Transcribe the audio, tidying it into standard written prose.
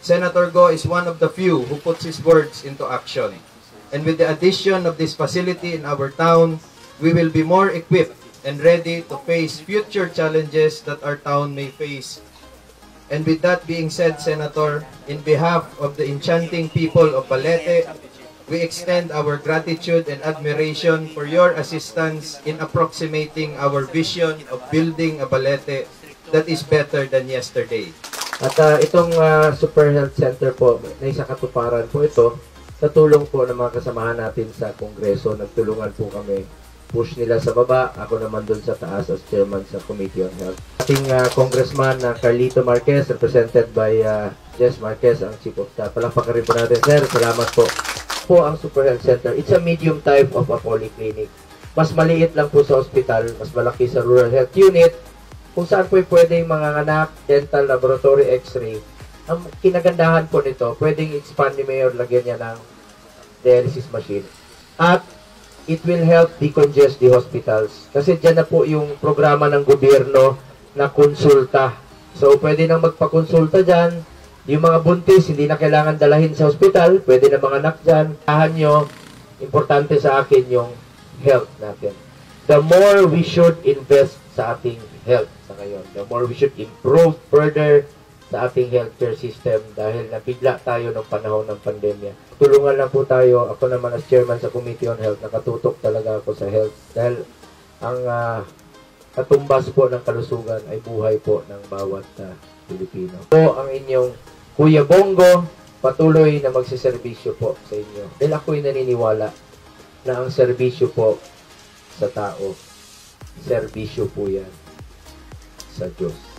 Senator Go is one of the few who puts his words into action. And with the addition of this facility in our town, we will be more equipped and ready to face future challenges that our town may face. And with that being said, Senator, in behalf of the enchanting people of Balete, we extend our gratitude and admiration for your assistance in approximating our vision of building a Balete that is better than yesterday. At itong Super Health Center po, na isa katuparan po ito, sa tulong po ng mga kasamahan natin sa Kongreso. Nagtulungan po kami, push nila sa baba, ako naman dun sa taas as chairman sa Committee on Health. Ating Congressman Carlito Marquez, represented by Jess Marquez, ang Chief of Staff. Palakpakan rin po natin, sir. Salamat po. Po ang Super Health Center, it's a medium type of a polyclinic. Mas maliit lang po sa hospital, mas malaki sa Rural Health Unit, kung saan po pwedeng mga anak, dental, laboratory, x-ray. Ang kinagandahan po nito, pwedeng expand ni Mayor, lagyan niya ng dialysis machine. At it will help decongest the hospitals. Kasi dyan na po yung programa ng gobyerno na konsulta. So, pwede nang magpakonsulta dyan. Yung mga buntis, hindi na kailangan dalahin sa hospital. Pwede na mga anak dyan. Tahan nyo, importante sa akin yung health natin. The more we should invest sa ating health sa ngayon, the more we should improve further sa ating healthcare system dahil nabigla tayo ng panahon ng pandemya. Tulungan lang po tayo. Ako naman as chairman sa Committee on Health, nakatutok talaga ako sa health dahil ang katumbas po ng kalusugan ay buhay po ng bawat Pilipino. Po ang inyong Kuya Bongo, patuloy na magsiservisyo po sa inyo. Dahil ako'y naniniwala na ang serbisyo po sa tao, serbisyo po yan sa Diyos.